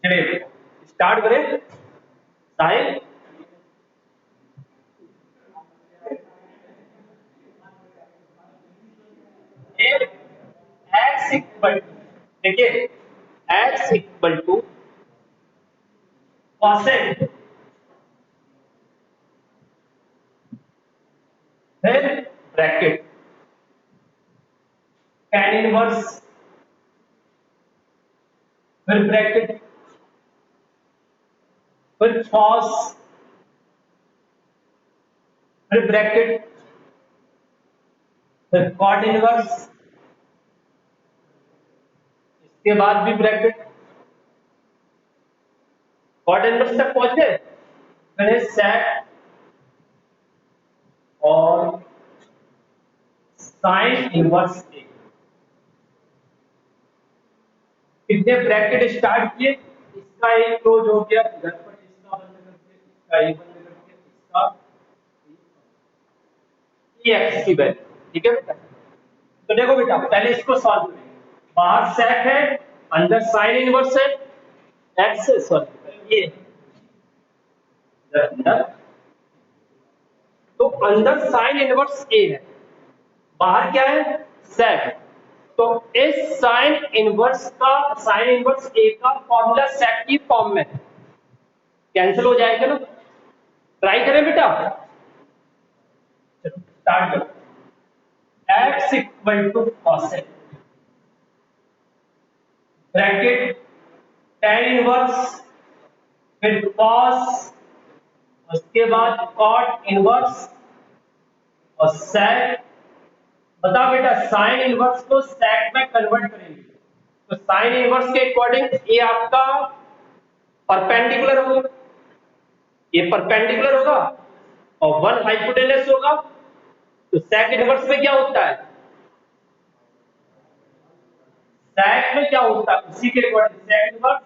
चलिए स्टार्ट करें साहिल। X equal to, देखिए एक्स इक्वल टू कॉसेक, फिर ब्रैकेट tan इनवर्स, फिर ब्रैकेट, फिर cos, फिर ब्रैकेट, फिर cot इनवर्स, इसके बाद भी ब्रैकेट, cot इनवर्स तक पहुंचे, फिर sec और sin इनवर्स ए। कितने ब्रैकेट स्टार्ट किए, इसका एक क्लोज हो गया, इधर पर इसका बंद करके, इसका एक बंद करके, इसका एक्स की वैल्यू, ठीक है बेटा। तो देखो बेटा पहले इसको सॉल्व करेंगे। बाहर सेक है, अंदर साइन इनवर्स है, एक्स से सॉल्व करेंगे। अंदर तो अंदर साइन इनवर्स ए है, बाहर क्या है सेक। तो इस साइन इनवर्स ए का फॉर्मूला सेक की फॉर्म में कैंसिल हो जाएगा ना। ट्राई करें बेटा, चलो स्टार्ट करो। x equal to cosec bracket tan inverse, फिर cos, उसके बाद cot इनवर्स और sec। बता बेटा साइन इनवर्स को sec में कन्वर्ट करेंगे तो साइन इनवर्स के अकॉर्डिंग ये आपका परपेंडिकुलर होगा, ये परपेंडिकुलर होगा और वन हाइपोटेनस होगा। तो sec इनवर्स में क्या होता है, sec में क्या होता है उसी के according sec inverse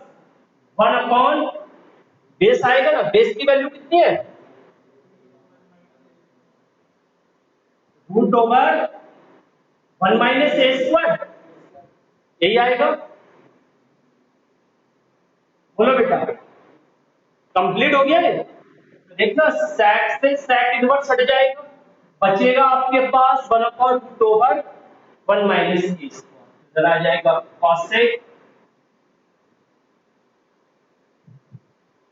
1 upon base आएगा ना। बेस की वैल्यू कितनी है, root over 1 minus a square, यही आएगा। बोलो बेटा कंप्लीट हो गया ये। तो देखना sec से sec इनवर्स हट जाएगा, बचेगा आपके पास 1 upon root over 1 minus a square. इधर आ जाएगा cosec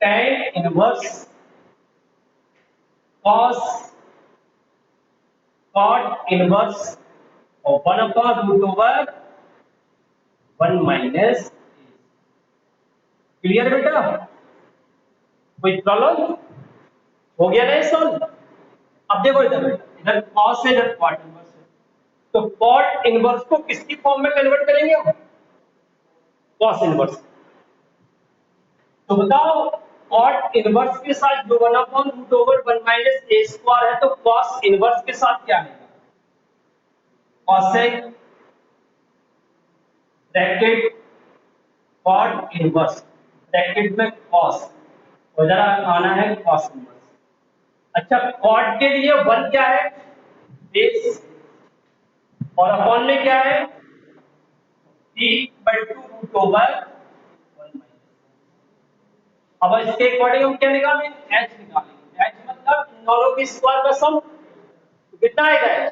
tan inverse cos cot inverse और 1 upon root over 1 minus. Clear बेटा, कोई प्रॉब्लम हो गया ना सॉल्व। अब देखो इधर बेटा, इधर cos है, इधर cot इनवर्स है, तो cot इनवर्स को किसकी फॉर्म में कन्वर्ट करेंगे हम, cos इनवर्स। तो बताओ cot इनवर्स के साथ जो 1 upon root over 1 minus a square है, तो cos इनवर्स के साथ क्या है, cosec bracket cot inverse bracket में cos, और इधर आना है cos इनवर्स। अच्छा cot के लिए 1 क्या है बेस और अपॉन में क्या है t equal to root over 1 minus. अब इसके अकॉर्डिंग हम क्या निकालेंगे, h निकालेंगे। h मतलब इन दोनों की स्क्वायर का सम, तो कितना आएगा h,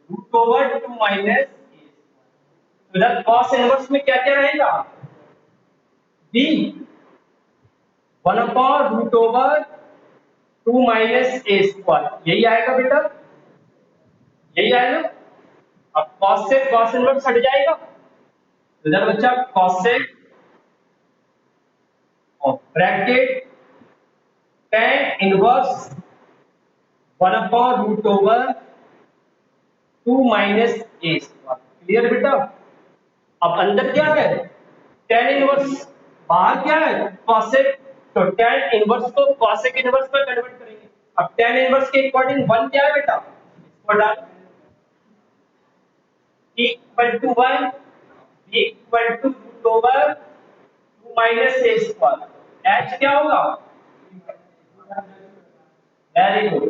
रूट ओवर 2 माइनस। तो इधर cos इनवर्स में क्या क्या रहेगा, b 1 upon root over 2 minus a square, यही आएगा बेटा, यही आएगा। अब cos से cos इनवर्स हट जाएगा, तो इधर बच्चा cosec और bracket tan inverse 1 upon root over 2 minus a square. Clear बेटा। अब अंदर क्या है tan इनवर्स, बाहर क्या है cosec, तो tan इनवर्स को cosec इनवर्स में कन्वर्ट करेंगे। अब tan इनवर्स के अकॉर्डिंग 1 क्या है बेटा, इसको डाल t equal to 1, b equal to root over 2 minus a square. h क्या होगा, वेरी गुड।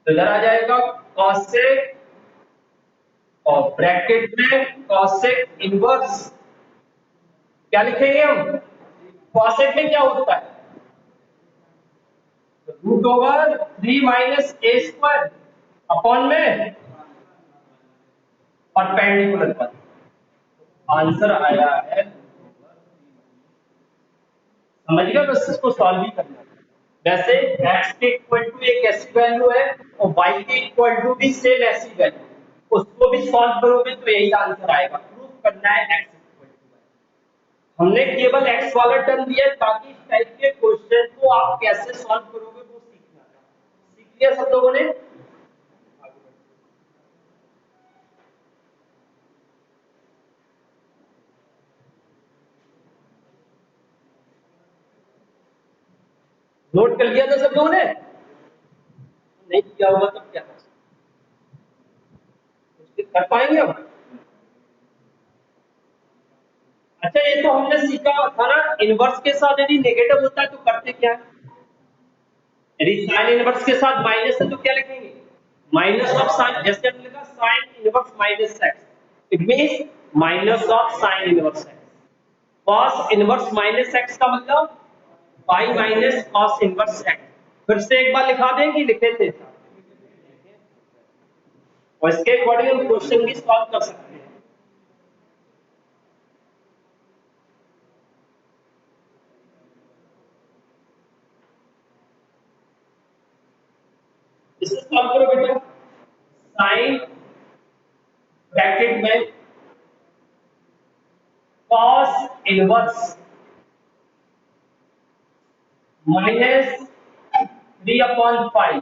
तो इधर आ जाएगा cosec और ब्रैकेट में cosec इनवर्स क्या लिखेंगे हम? कॉसेक में क्या होता है? Root over 3 minus a square upon में परपेंडिकुलर पर। आंसर आया है, समझ गए? बस इसको सॉल्व ही करना है। वैसे x के इक्वल टू एक ऐसी वैल्यू है और y के इक्वल टू भी सेम ऐसी वैल्यू, उसको भी सॉल्व करोगे तो यही आंसर आएगा। प्रूव करना है x इक्वल टू y। हमने केवल x वाला टर्म दिया है ताकि इस टाइप के क्वेश्चन को आप कैसे सॉल्व करोगे वो सीखना था। सीख लिया सब लोगों ने? नोट कर लिया था सब लोगों ने? नहीं किया होगा तब क्या कर पाएंगे हम? अच्छा, ये तो हमने सीखा था ना, इनवर्स के साथ यदि नेगेटिव होता है तो करते क्या है? यदि साइन इनवर्स के साथ माइनस है तो क्या लिखेंगे? माइनस ऑफ साइन, जैसे हमने लिखा sine inverse minus x, it means minus of sine inverse x. Cos inverse minus x का मतलब pi minus cos inverse x. फिर से एक बार लिखा दें कि लिखे थे? और इसके अकॉर्डिंग हम क्वेश्चन भी सॉल्व कर सकते हैं। इसे सॉल्व करो बेटा। साइन ब्रैकेट में cos inverse minus 3/5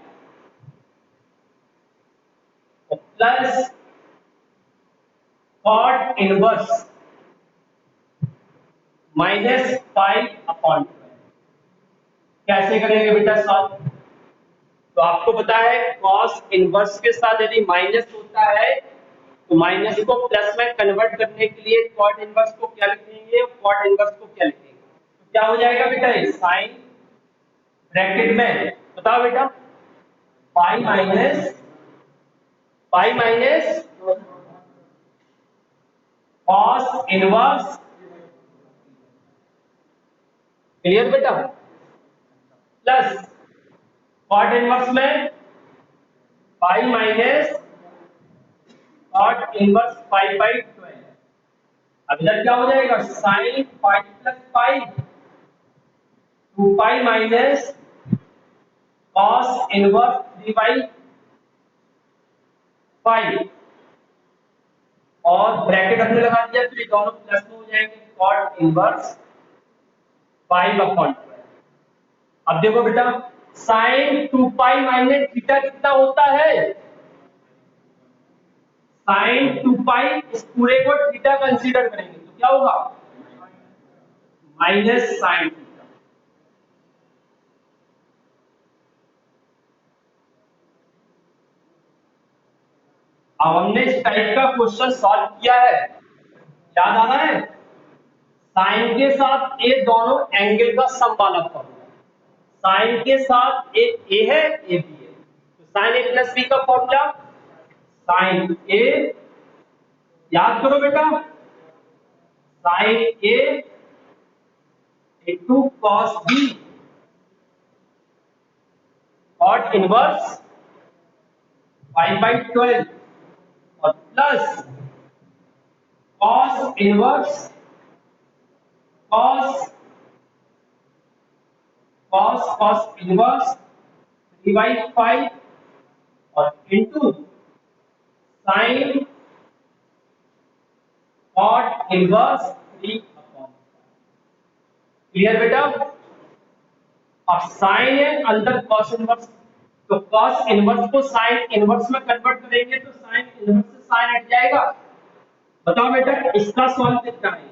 plus cot inverse minus 5/12। कैसे करेंगे बेटा सॉल्व? तो आपको पता है कॉस इनवर्स के साथ यदि माइनस होता है तो माइनस को प्लस में कन्वर्ट करने के लिए कॉट इनवर्स को क्या लिखेंगे, कॉट इनवर्स को क्या लिखेंगे? तो क्या हो जाएगा बेटा? ये साइन ब्रैकेट में बताओ बेटा, pi minus cos inverse. Clear बेटा? प्लस कॉट इनवर्स में पाई माइनस कॉट इनवर्स 5/12। अब इधर क्या हो जाएगा? Sine pi plus pi 2 pi minus cos inverse 3/5 और ब्रैकेट हमने लगा दिया तो ये दोनों प्लस में हो जाएंगे, कॉट इनवर्स 5/12। अब देखो बेटा, साइन 2 पाई माइनस थीटा कितना होता है? साइन 2 पाई, इस पूरे को थीटा कंसीडर करेंगे तो क्या होगा? Minus sine theta. अब हमने इस टाइप का क्वेश्चन सॉल्व किया है, याद आ रहा है? साइन के साथ ए दोनों एंगल का सम वाला फॉर्मूला, साइन के साथ ए है ए बी है, तो साइन ए प्लस बी का फॉर्मूला साइन ए, याद करो बेटा, sine A into cos B cot inverse 5/12 और plus cos inverse cos cos cos inverse 3/5 और into sine cot inverse 3/5। Clear बेटा? अब साइन है अंदर कॉस इनवर्स, तो कॉस इनवर्स को साइन इनवर्स में कन्वर्ट करेंगे तो साइन इनवर्स से साइन हट जाएगा। बताओ बेटा इसका सॉल्व कितना है?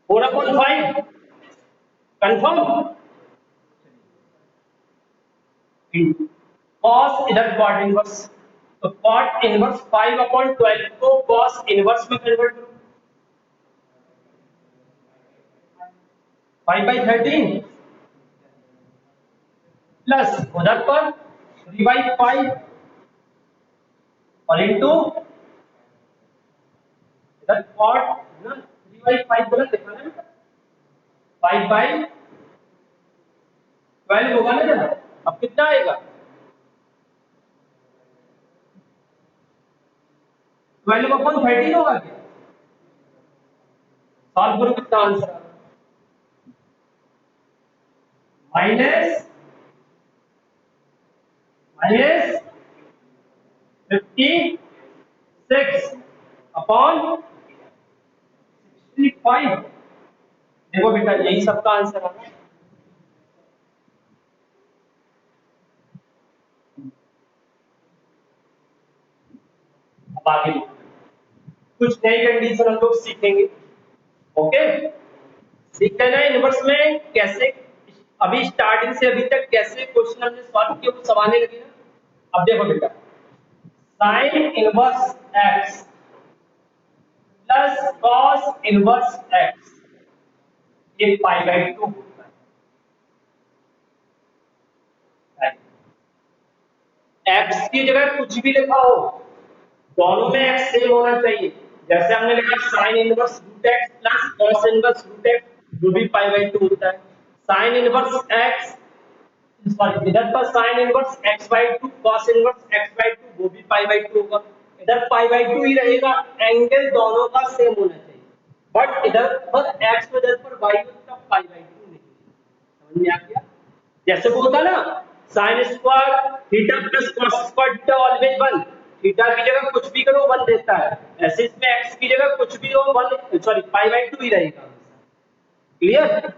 4/5 कंफर्म। कॉस इधर कॉट इनवर्स, तो कॉट इनवर्स 5/12 को कॉस इनवर्स में कन्वर्ट करो, 5/13 प्लस उधर पर 3/5 और इंटू इधर कॉट ना 3/5 गलत लिखा ना बेटा, 5/12 होगा ना जरा। अब कितना आएगा 12/13 होगा क्या? सॉल्व करो कितना आंसर माइनस माइनस 56/65। देखो बेटा यही सबका आंसर है। अब आगे कुछ नई कंडीशन हम लोग सीखेंगे। ओके, सीखते ना इनवर्स में कैसे, अभी स्टार्टिंग से अभी तक कैसे क्वेश्चन हमने सॉल्व किए वो सब आने लगे ना। अब देखो बेटा, sine inverse x plus cos inverse x, ये π/2 होता है। एक्स की जगह कुछ भी लिखा हो, दोनों में एक्स सेम होना चाहिए। जैसे हमने लिखा sine inverse root x plus cos inverse root x, जो भी π/2 होता है। साइन इनवर्स एक्स, सॉरी इधर पर sine inverse x/2 cos inverse x/2, वो भी π/2 होगा। इधर π/2 ही रहेगा, एंगल दोनों का सेम होना चाहिए। बट इधर पर x और इधर पर y का π/2 नहीं। समझ में आ गया? जैसे वो होता ना sine square theta plus cos square theta always 1, theta की जगह कुछ भी करो 1 देता है। ऐसे इसमें x की जगह कुछ भी हो 1, सॉरी π/2 ही रहेगा। क्लियर?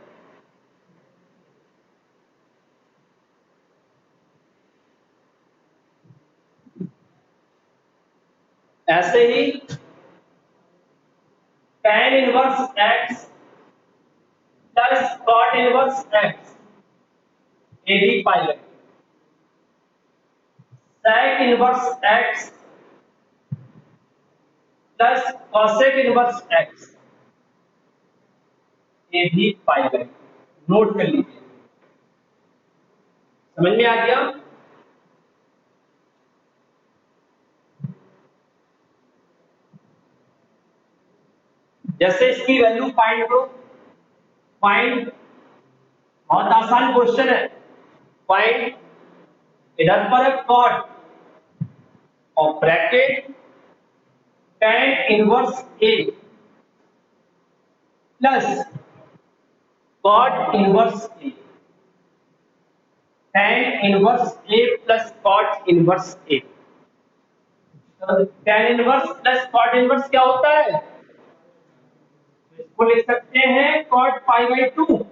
ऐसे ही tan inverse x plus cot inverse x, ये भी पाई। sec inverse x plus cosec inverse x, ये भी पाई। नोट कर लीजिए। समझ में आ गया? जैसे इसकी वैल्यू फाइंड करो, फाइंड, बहुत आसान क्वेश्चन है। फाइंड, इधर पर है cot और bracket tan inverse a plus cot inverse a, tan inverse a plus cot inverse a। tan inverse plus cot inverse क्या होता है? इसको लिख सकते हैं cot π/2।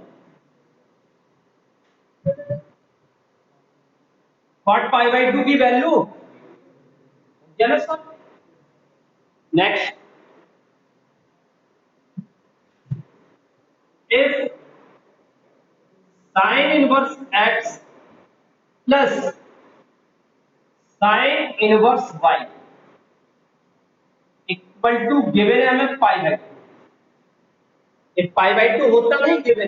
cot π/2 की वैल्यू क्या sir? Next, if sin inverse x plus sin inverse y equal to given है हमें π/2। ये π/2 होता नहीं गिवन है।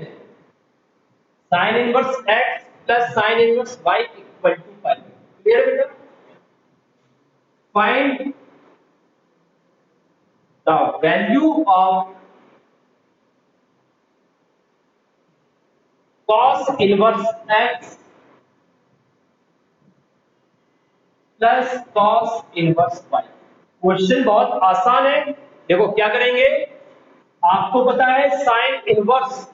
sin inverse x plus sin inverse y equal to π/2। Clear बेटा? Find the value of cos inverse x plus cos inverse y। Question बहुत आसान है। देखो क्या करेंगे, आपको पता है sine inverse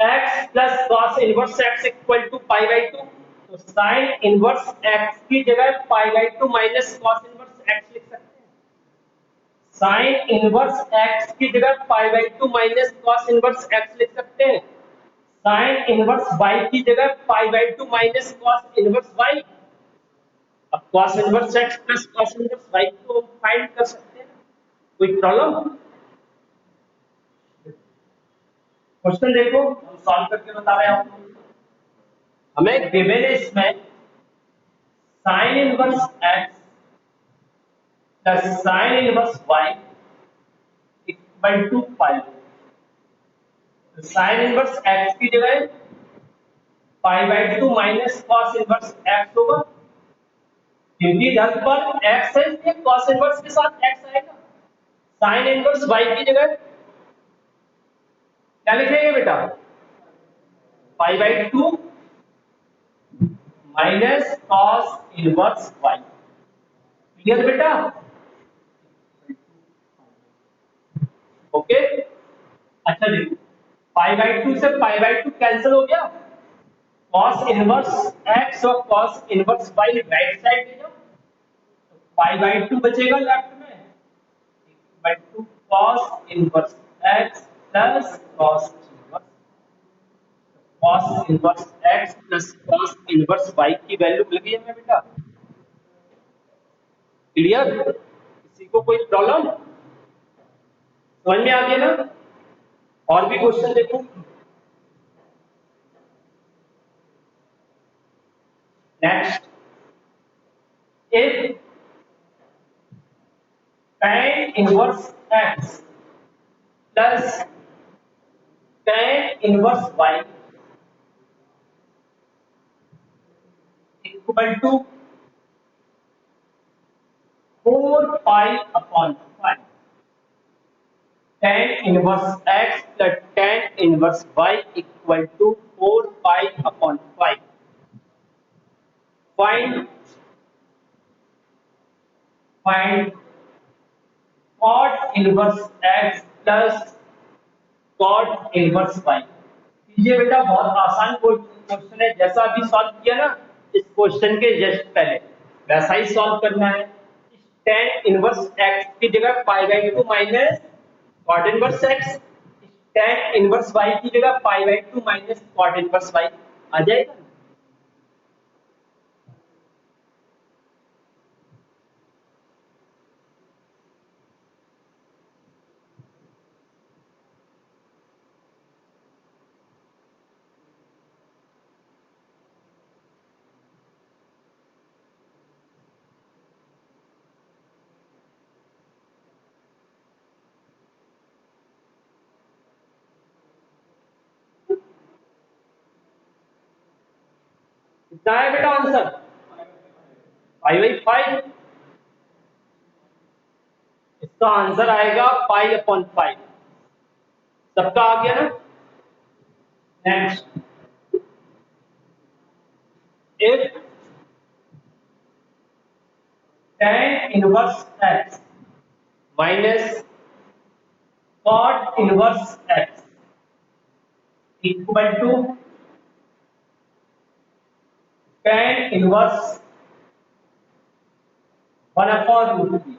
x plus cos inverse x equal to π/2, तो साइन इनवर्स x की जगह π/2 माइनस cos इनवर्स x लिख सकते हैं। साइन इनवर्स x की जगह π/2 माइनस cos इनवर्स x लिख सकते हैं। साइन इनवर्स y की जगह π/2 माइनस cos इनवर्स y। अब cos inverse x plus cos inverse y को फाइंड कर सकते हैं। कोई प्रॉब्लम? क्वेश्चन देखो, हम सॉल्व करके बता रहे हैं आपको। हमें गिवन है इसमें sine inverse x plus sine inverse y equal to pi. Sine inverse x की जगह π/2 माइनस cos इनवर्स x होगा, क्योंकि इधर पर x है इसलिए cos इनवर्स के साथ x आएगा। साइन इनवर्स y की जगह क्या लिखेंगे बेटा? पाई by two minus cos inverse y। Clear बेटा? ओके। अच्छा देखो, पाई बाई टू से पाई बाई टू कैंसिल हो गया, कॉस इनवर्स x और cos inverse y right side ले जाओ, पाई बाई टू बचेगा लेफ्ट में, by two cos inverse x plus cos inverse x plus cos inverse y की वैल्यू मिल गई हमें बेटा। क्लियर? किसी को कोई प्रॉब्लम समझ में आ गया ना? और भी क्वेश्चन देखो। Next, if tan inverse x plus tan inverse y equal to 4 pi upon 5, tan inverse x plus tan inverse y equal to 4 pi upon 5। Find cot inverse x plus cot inverse y। ये बेटा बहुत आसान question है, जैसा अभी solve किया ना इस क्वेश्चन के जस्ट पहले, वैसा ही सॉल्व करना है। tan इनवर्स x की जगह पाई by two minus cot inverse x, tan inverse y की जगह पाई by two minus cot inverse y आ जाएगा। कितना है बेटा आंसर? Pi by 5। इसका आंसर आएगा पाई अपॉन 5। सबका आ गया ना? Next, if tan inverse x minus cot inverse x equal to tan inverse 1 upon root 3,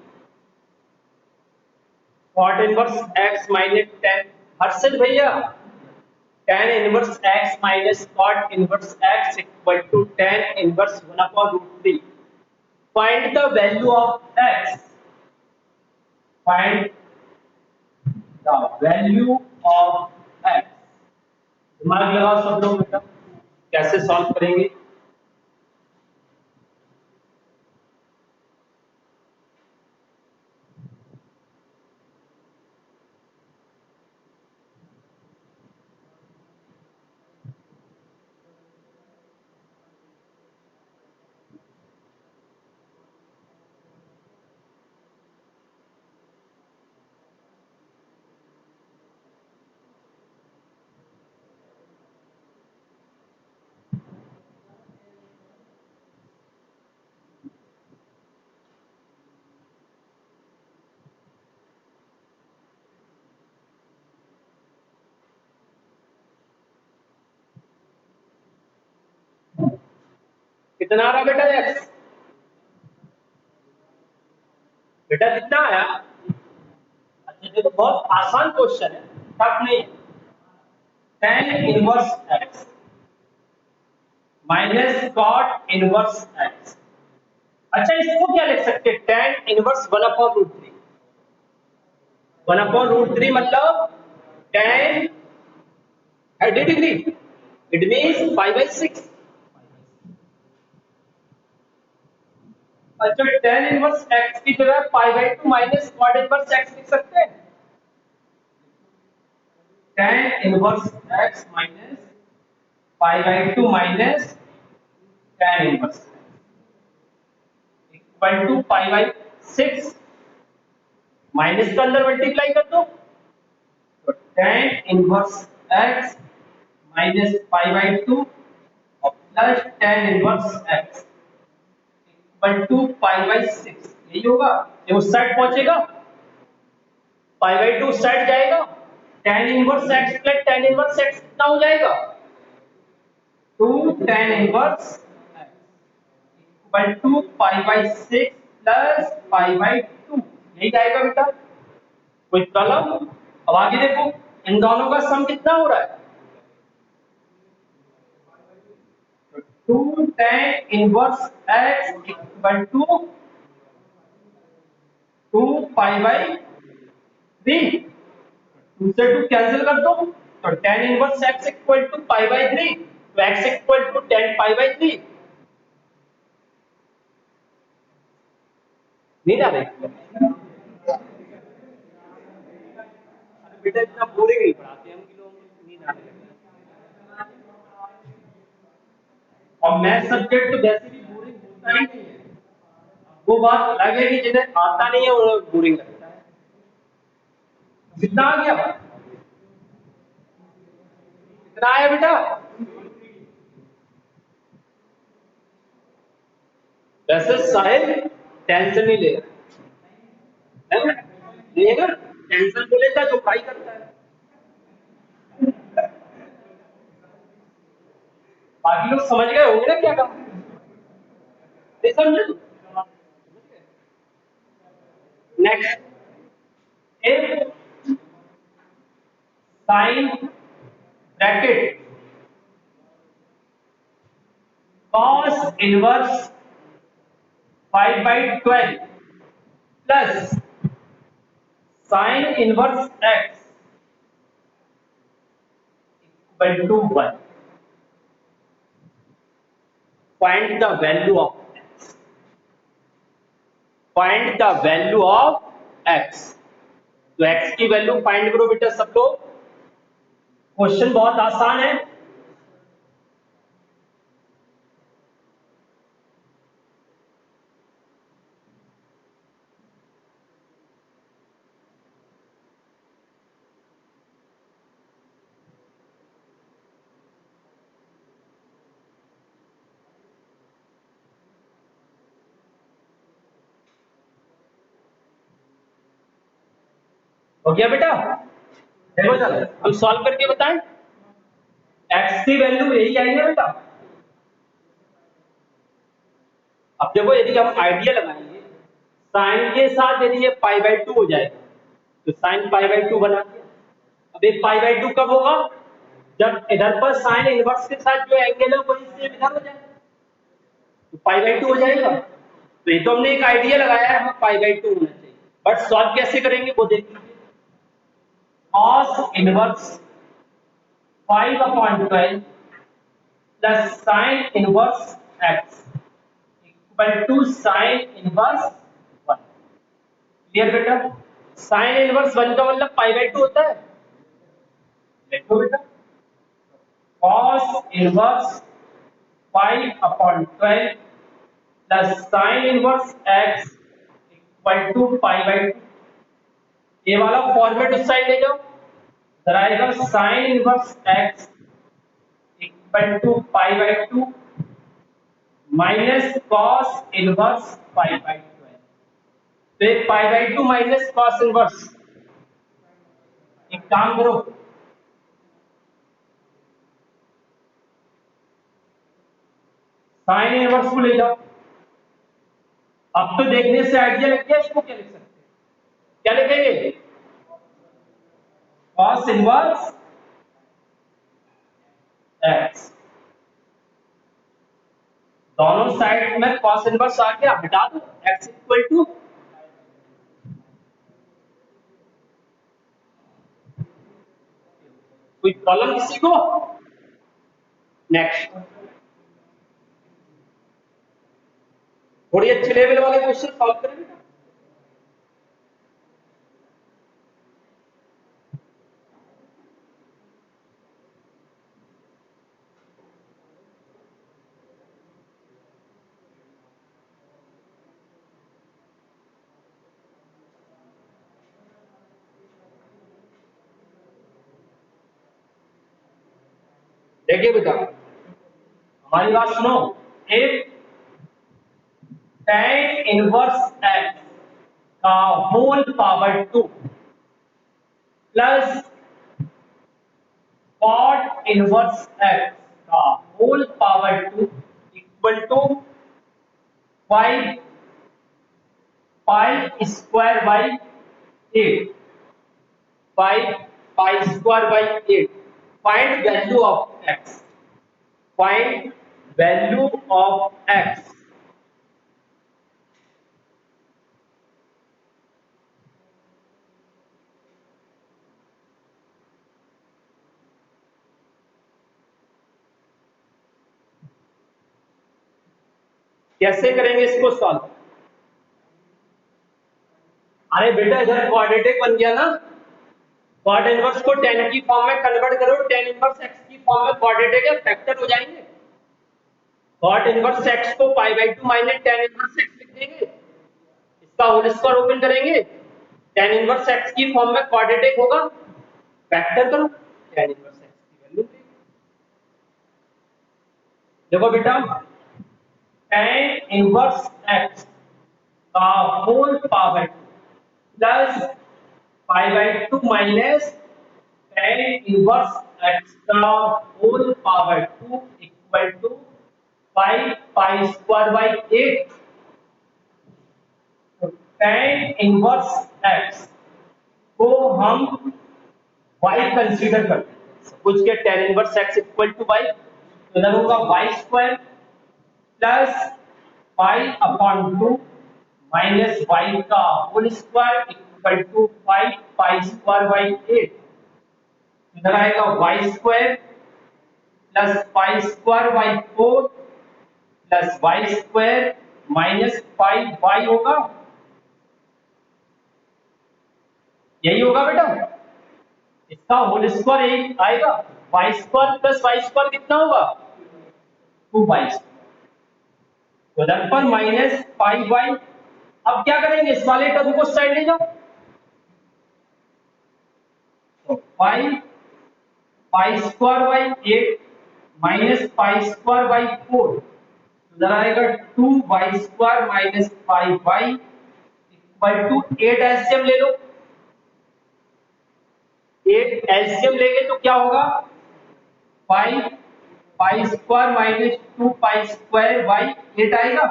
cot inverse x minus tan, Harshad भैया tan inverse x minus cot inverse x equal to tan inverse 1 upon root 3। Find the value of x, find the value of x। दिमाग लगाओ सब लोग बेटा, कैसे solve करेंगे? कितना आ रहा बेटा x? बेटा कितना आया? अच्छा देखो, बहुत आसान क्वेश्चन है, टफ नहीं है। tan inverse x minus cot inverse x। अच्छा इसको क्या लिख सकते हैं? tan inverse 1 upon root 3। 1 upon root 3 मतलब tan 30 डिग्री, इट मींस 5/6। अच्छा tan इनवर्स x की जगह π/2 माइनस cot इनवर्स x लिख सकते हैं। tan inverse x minus π/2 minus tan inverse equal to π/6। Minus का अंदर मल्टीप्लाई कर दो, तो tan inverse x minus pi by two और plus tan inverse x equal to pi by six, यही होगा। ये उस साइड पहुंचेगा, पाई बाई टू साइड जाएगा, tan inverse x plus tan inverse x कितना हो जाएगा, 2 tan inverse x equal to pi by six plus pi by to, यही जाएगा बेटा। कोई प्रॉब्लम? अब आगे देखो, इन दोनों का सम कितना हो रहा है, तो 2 tan inverse x equal to 2 pi by 3, 2 से 2 कैंसिल कर दो, तो tan inverse x equal to pi by 3, तो x equal to tan pi by 3, नहीं आ रही बेटा, इतना बोरिंग नहीं पढ़ाते हम कि लोग नींद आने लगता है। और मैथ सब्जेक्ट तो वैसे भी बोरिंग होता ही नहीं है, वो बात अलग है कि जिन्हें आता नहीं है वो बोरिंग लगता है। कितना आ गया, कितना आया बेटा, वैसे साहिल टेंशन नहीं लेगा, है ना? लेगा, टेंशन तो लेता है जो पढ़ाई करता है। बाकी लोग समझ गए होंगे ना क्या कहा, नहीं समझे तो? Next, if sine bracket cos inverse 5 by 12 plus sin inverse x equal to 1. Find the value of x. Find the value of x. तो x की वैल्यू फाइंड करो बेटा सब लोग। क्वेश्चन बहुत आसान है। हो गया बेटा, देखो चलो हम सॉल्व करके बताएं। x की वैल्यू यही आएगी ना बेटा। अब देखो यदि हम आइडिया लगाएंगे, साइन के साथ यदि ये पाई बाई टू हो जाएगा तो साइन पाई बाई टू बना दिया। अब एक पाई बाई टू कब होगा, जब इधर पर साइन इनवर्स के साथ जो एंगल है वही सेम इधर हो जाएगा, तो पाई बाई टू हो जाएगा। तो ये तो हमने एक आइडिया लगाया है, हाँ पाई बाई टू होना चाहिए, बट सॉल्व कैसे करेंगे वो देख लीजिए। cos inverse 5/12 plus sine inverse x equal to sine inverse 1। Clear बेटा? साइन इनवर्स 1 का मतलब पाई बाई टू होता है। देखो बेटा, cos inverse 5/12 plus sine inverse x equal to pi by two. ये वाला फॉर्मेट उस साइड ले जाओ, इधर आएगा sine inverse x equal to pi by two minus cos inverse pi by 12। तो एक pi by two minus cos inverse, एक काम करो, साइन इनवर्स को ले जाओ। अब तो देखने से आइडिया लग गया इसको क्या लिख सकते हैं, क्या लिखेंगे, कॉस इनवर्स एक्स। दोनों साइड में कॉस इनवर्स आ गया, हटा दो, एक्स इक्वल टू, कोई प्रॉब्लम किसी को? नेक्स्ट, थोड़ी अच्छे लेवल वाले क्वेश्चन सॉल्व करेंगे। देखिए बेटा, हमारी बात सुनो। इफ tan इनवर्स x का whole power 2 plus cot inverse x का whole power 2 equal to 5 pi square by 8, 5 pi square by 8, find value of x, find value of x। कैसे करेंगे इसको सॉल्व? अरे बेटा इधर क्वाड्रेटिक बन गया ना, कॉट इनवर्स को tan की फॉर्म में कन्वर्ट करो, tan इनवर्स x की फॉर्म में क्वाड्रेटिक है, फैक्टर हो जाएंगे। कॉट इनवर्स x को pi by 2 minus tan inverse x लिख देंगे, इसका होल स्क्वायर ओपन करेंगे, tan इनवर्स x की फॉर्म में क्वाड्रेटिक होगा, फैक्टर करो, tan इनवर्स x की वैल्यू देखो बेटा, tan इनवर्स x का whole power plus pi by 2 minus tan inverse x का whole power 2 equal to 5 pi square by 8। तो tan इनवर्स x को हम y कंसीडर करते हैं, सपोज के tan inverse x equal to y, तो इधर होगा y square plus pi upon 2 minus y का whole square equal to 5 pi square by 8। इधर आएगा y square plus pi square by 4 प्लस वाई स्क्वायर माइनस 5y होगा, यही होगा बेटा। इसका होल स्क्वायर एक आएगा, y square plus y square कितना होगा, 2y। तो इधर पर माइनस 5y। अब क्या करेंगे, इस वाले टर्म को साइड ले जाओ, तो 5 pi square by 8 minus pi square by 4, इधर आएगा 2y square minus 5y equal to 8। LCM ले लो, 8 एलसीएम लेंगे तो क्या होगा, 5 pi square minus 2 pi square by 8 आएगा,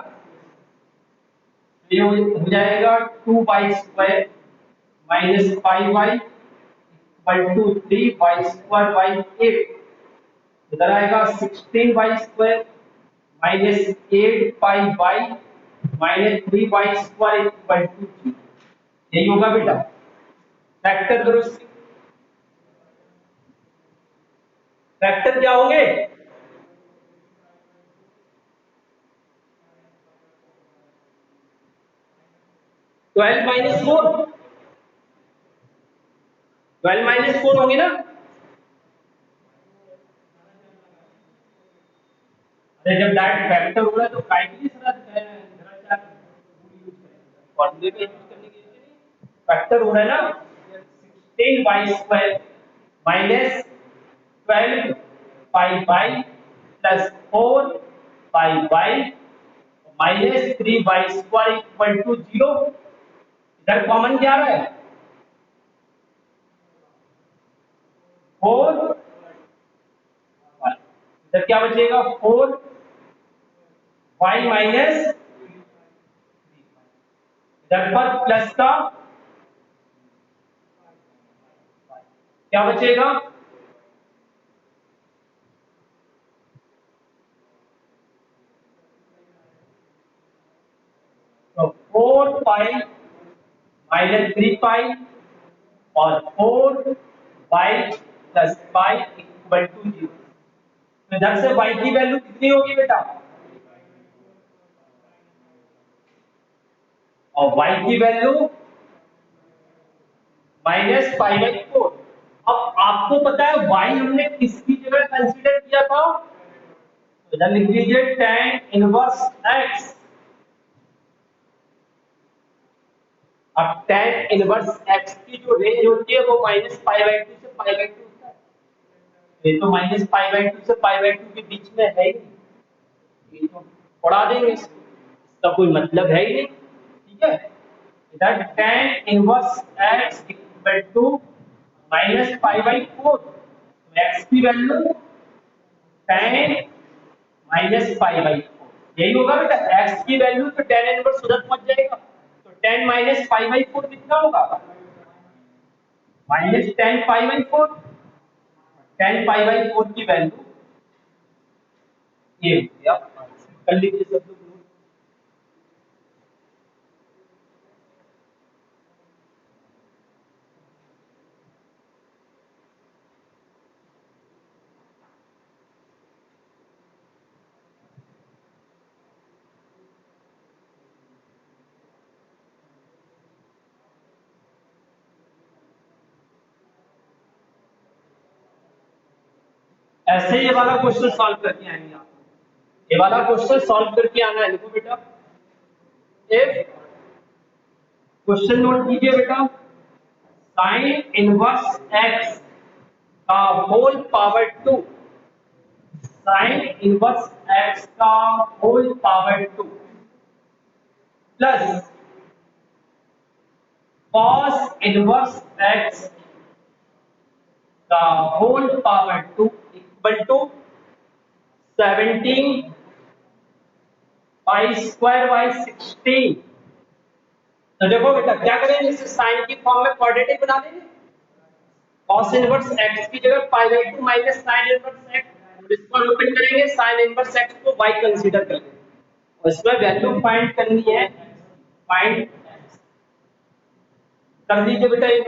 ये हो जाएगा 2y square minus 5y equal to 3y square by 8। इधर आएगा 16y square minus 8 pi by minus 3y square equal to 0, यही होगा बेटा। फैक्टर करो, फैक्टर क्या होंगे, 12 माइनस 4, 12 माइनस 4 होंगे ना। अरे जब डायरेक्ट फैक्टर हो रहा है तो काय के लिए जरा फॉर्मूले पे यूज करने के लिए फैक्टर हो रहा है ना। 16y square minus 12 pi by plus 4 pi by minus 3y square equal to 0। इधर कॉमन क्या आ रहा है, 4, इधर क्या बचेगा, 4 y माइनस, इधर पर प्लस का क्या बचेगा, तो 4 पाई माइनस 3 पाई और 4 y plus pi equal to 0। तो इधर से y की वैल्यू कितनी होगी बेटा, और y की वैल्यू माइनस पाई बाई 4। अब आपको पता है y हमने किसकी जगह कंसीडर किया था, तो इधर लिख लीजिए tan इनवर्स x। अब tan इनवर्स x की जो रेंज होती है वो माइनस पाई बाई 2 से पाई बाई 2 होता है, ये तो माइनस पाई बाई टू से पाई बाई टू के बीच में है ही नहीं, ये तो उड़ा देंगे इसको, इसका कोई मतलब है ही नहीं, ठीक है। इधर tan inverse x equal to minus pi by four, x की value tan minus pi by four, यही होगा बेटा, x की वैल्यू तो tan इनवर्स उधर पहुंच जाएगा, तो tan minus pi by four कितना होगा, minus tan pi by four, tan pi by four की वैल्यू ये होगी, आप कर लीजिए सब लोग। ऐसे ये वाला क्वेश्चन सॉल्व करके आएंगे आप, ये वाला क्वेश्चन सॉल्व करके आना है, देखो बेटा, इफ क्वेश्चन नोट कीजिए बेटा, साइन इनवर्स एक्स का whole power two, sine inverse x का whole power two plus cos inverse x का whole power two equal to 17 pi square by 16। तो देखो बेटा क्या करेंगे, इसे साइन की फॉर्म में क्वाड्रेटिक बना देंगे, cos इनवर्स x की जगह पाई by two minus sign inverse x, इसको ओपन करेंगे, साइन इनवर्स x को y कंसीडर करेंगे और इसमें वैल्यू फाइंड करनी है, फाइंड कर दीजिए बेटा ये